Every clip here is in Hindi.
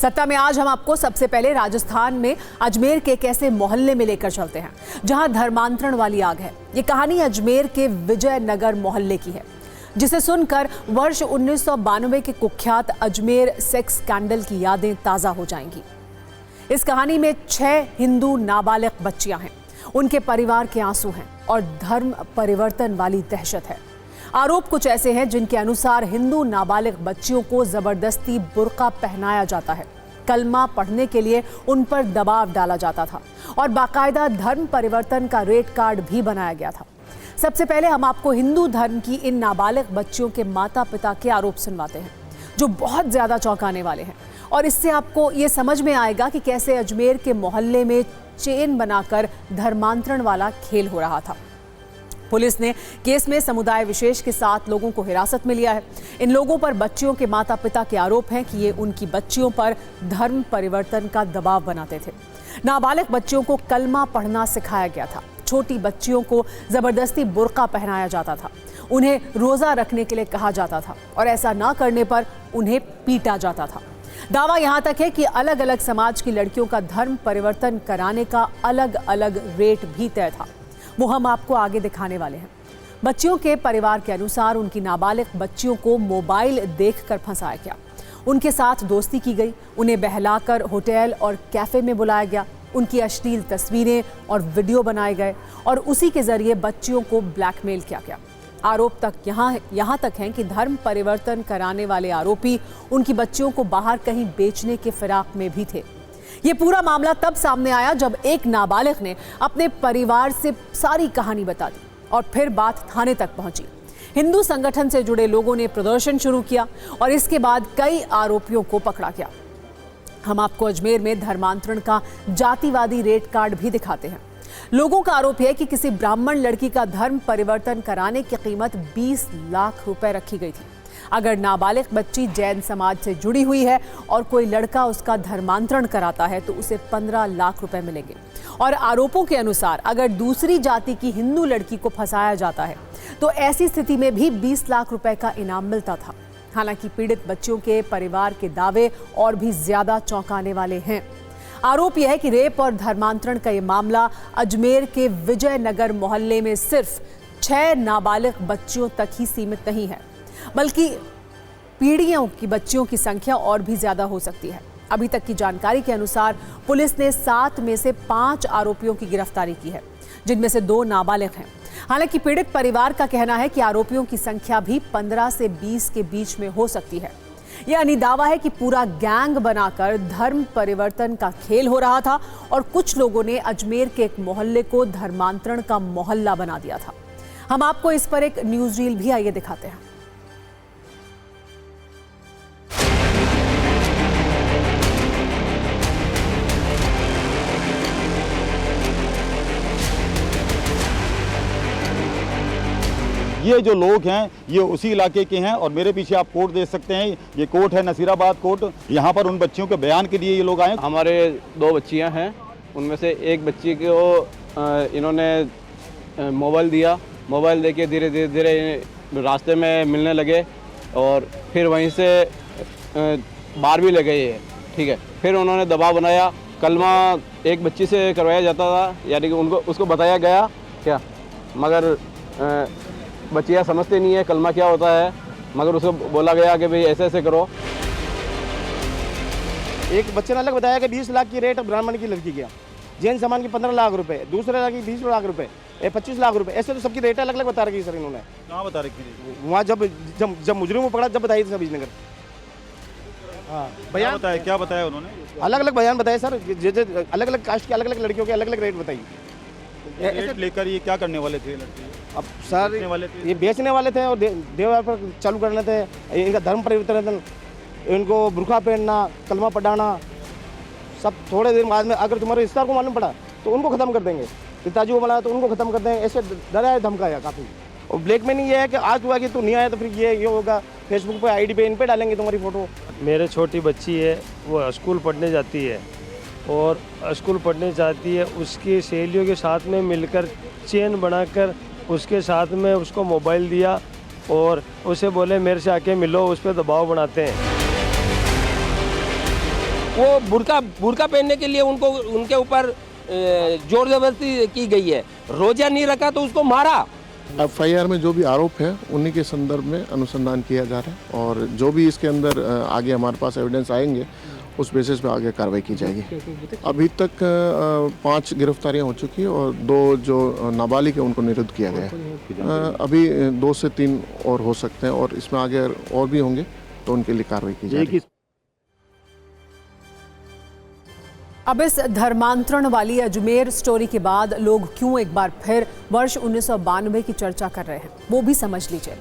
सत्ता में आज हम आपको सबसे पहले राजस्थान में अजमेर के एक ऐसे मोहल्ले में लेकर चलते हैं जहां धर्मांतरण वाली आग है। ये कहानी अजमेर के विजयनगर मोहल्ले की है, जिसे सुनकर वर्ष 1992 के कुख्यात अजमेर सेक्स स्कैंडल की यादें ताजा हो जाएंगी। इस कहानी में 6 हिंदू नाबालिग बच्चियां हैं, उनके परिवार के आंसू हैं और धर्म परिवर्तन वाली दहशत है। आरोप कुछ ऐसे हैं जिनके अनुसार हिंदू नाबालिग बच्चियों को जबरदस्ती बुर्का पहनाया जाता है, कलमा पढ़ने के लिए उन पर दबाव डाला जाता था और बाकायदा धर्म परिवर्तन का रेट कार्ड भी बनाया गया था। सबसे पहले हम आपको हिंदू धर्म की इन नाबालिग बच्चियों के माता पिता के आरोप सुनवाते हैं, जो बहुत ज्यादा चौंकाने वाले हैं। और इससे आपको ये समझ में आएगा कि कैसे अजमेर के मोहल्ले में चेन बनाकर धर्मांतरण वाला खेल हो रहा था। पुलिस ने केस में समुदाय विशेष के 7 लोगों को हिरासत में लिया है। इन लोगों पर बच्चियों के माता पिता के आरोप हैं कि ये उनकी बच्चियों पर धर्म परिवर्तन का दबाव बनाते थे। नाबालिग बच्चियों को कलमा पढ़ना सिखाया गया था, छोटी बच्चियों को जबरदस्ती बुर्का पहनाया जाता था, उन्हें रोजा रखने के लिए कहा जाता था और ऐसा ना करने पर उन्हें पीटा जाता था। दावा यहां तक है कि अलग अलग समाज की लड़कियों का धर्म परिवर्तन कराने का अलग अलग रेट भी तय था, वो हम आपको आगे दिखाने वाले हैं। बच्चियों के परिवार के अनुसार उनकी नाबालिग बच्चियों को मोबाइल देखकर फंसाया गया, उनके साथ दोस्ती की गई, उन्हें बहलाकर होटल और कैफे में बुलाया गया, उनकी अश्लील तस्वीरें और वीडियो बनाए गए और उसी के जरिए बच्चियों को ब्लैकमेल किया गया। आरोप तक यहाँ तक हैं कि धर्म परिवर्तन कराने वाले आरोपी उनकी बच्चियों को बाहर कहीं बेचने के फिराक में भी थे। ये पूरा मामला तब सामने आया जब एक नाबालिग ने अपने परिवार से सारी कहानी बता दी और फिर बात थाने तक पहुंची। हिंदू संगठन से जुड़े लोगों ने प्रदर्शन शुरू किया और इसके बाद कई आरोपियों को पकड़ा गया। हम आपको अजमेर में धर्मांतरण का जातिवादी रेट कार्ड भी दिखाते हैं। लोगों का आरोप है कि किसी ब्राह्मण लड़की का धर्म परिवर्तन कराने की कीमत 20 लाख रुपए रखी गई थी। अगर नाबालिग बच्ची जैन समाज से जुड़ी हुई है और कोई लड़का उसका धर्मांतरण कराता है तो उसे 15 लाख रुपए मिलेंगे। और आरोपों के अनुसार अगर दूसरी जाति की हिंदू लड़की को फंसाया जाता है तो ऐसी स्थिति में भी 20 लाख रुपए का इनाम मिलता था। हालांकि पीड़ित बच्चियों के परिवार के दावे और भी ज्यादा चौंकाने वाले हैं। आरोप यह है कि रेप और धर्मांतरण का ये मामला अजमेर के विजयनगर मोहल्ले में सिर्फ 6 नाबालिग बच्चियों तक ही सीमित नहीं है, बल्कि पीढ़ियों की बच्चियों की संख्या और भी ज्यादा हो सकती है। अभी तक की जानकारी के अनुसार पुलिस ने 7 में से 5 आरोपियों की गिरफ्तारी की है, जिनमें से 2 नाबालिग हैं। हालांकि पीड़ित परिवार का कहना है कि आरोपियों की संख्या भी 15 से 20 के बीच में हो सकती है। यह अनिदावा है कि पूरा गैंग बनाकर धर्म परिवर्तन का खेल हो रहा था और कुछ लोगों ने अजमेर के एक मोहल्ले को धर्मांतरण का मोहल्ला बना दिया था। हम आपको इस पर एक न्यूज रील भी आइए दिखाते हैं। ये जो लोग हैं ये उसी इलाके के हैं और मेरे पीछे आप कोर्ट देख सकते हैं, ये कोर्ट है नसीराबाद कोर्ट। यहाँ पर उन बच्चियों के बयान के लिए ये लोग आए। हमारे 2 बच्चियाँ हैं, उनमें से एक बच्ची को इन्होंने मोबाइल दिया, मोबाइल देके धीरे धीरे रास्ते में मिलने लगे और फिर वहीं से बाहर भी ले गए ये, ठीक है। फिर उन्होंने दबाव बनाया, कलमा एक बच्ची से करवाया जाता था, यानी कि उसको बताया गया क्या, मगर बच्चियाँ समझते नहीं है कलमा क्या होता है, मगर उसको बोला गया कि भाई ऐसे ऐसे करो। एक बच्चे ने अलग बताया कि 20 लाख की रेट ब्राह्मण की लड़की का, जैन सामान की 15 लाख रुपए, दूसरे की 20 लाख रुपए, 25 लाख रुपए, ऐसे तो सबकी रेट अलग अलग बता रखी सर इन्होंने। कहाँ बता रखी? वहाँ जब मुजरिम को पकड़ा जब बताई थी विजयनगर। हाँ, बयान बताया, क्या बताया उन्होंने? अलग अलग बयान बताए सर, जैसे अलग अलग कास्ट के अलग अलग लड़कियों के अलग अलग रेट बताई। रेट लेकर ये क्या करने वाले थे लड़के? अब सर ये बेचने वाले थे और देव पर चालू करने थे। इनका धर्म परिवर्तन, इनको बुर्का पहनना, कलमा पढ़ाना, सब थोड़े देर बाद में अगर तुम्हारे रिश्तेदार को मालूम पड़ा तो उनको ख़त्म कर देंगे, पिताजी को बनाया तो उनको ख़त्म कर देंगे, ऐसे डराया धमकाया काफ़ी। और ब्लैक में नहीं ये है कि आज हुआ कि तू नहीं आया तो फिर ये होगा, फेसबुक पे आईडी पे इन पे डालेंगे तुम्हारी फ़ोटो। मेरे छोटी बच्ची है, वो स्कूल पढ़ने जाती है और स्कूल पढ़ने जाती है, उसकी सहेलियों के साथ में मिलकर चेन बनाकर उसके साथ में उसको मोबाइल दिया और उसे बोले मेरे से आके मिलो, उस पर दबाव बनाते हैं। वो बुर्का पहनने के लिए उनको उनके ऊपर जोर जबरदस्ती की गई है। रोजा नहीं रखा तो उसको मारा। FIR में जो भी आरोप है उन्हीं के संदर्भ में अनुसंधान किया जा रहा है और जो भी इसके अंदर आगे हमारे पास एविडेंस आएंगे उस बेसिस पे आगे कार्रवाई की जाएगी। अभी तक 5 गिरफ्तारियां हो चुकी है और 2 जो नाबालिग है उनको निरुद्ध किया गया है। अभी 2 से 3 और हो सकते हैं और इसमें आगे और भी होंगे तो उनके लिए कार्रवाई की जाएगी। अब इस धर्मांतरण वाली अजमेर स्टोरी के बाद लोग क्यों एक बार फिर वर्ष 1992 की चर्चा कर रहे हैं वो भी समझ लीजिए।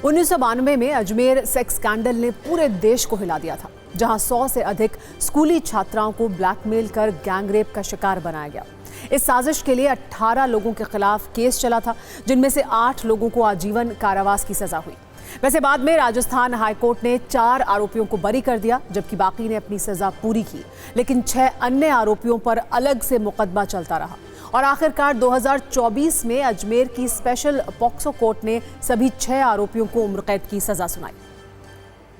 1992 में अजमेर सेक्स स्कैंडल ने पूरे देश को हिला दिया था, जहां 100 से अधिक स्कूली छात्राओं को ब्लैकमेल कर गैंगरेप का शिकार बनाया गया। इस साजिश के लिए 18 लोगों के खिलाफ केस चला था, जिनमें से 8 लोगों को आजीवन कारावास की सजा हुई। वैसे बाद में राजस्थान हाईकोर्ट ने 4 आरोपियों को बरी कर दिया, जबकि बाकी ने अपनी सजा पूरी की, लेकिन 6 अन्य आरोपियों पर अलग से मुकदमा चलता रहा और आखिरकार 2024 में अजमेर की स्पेशल पॉक्सो कोर्ट ने सभी 6 आरोपियों को उम्र कैद की सजा सुनाई।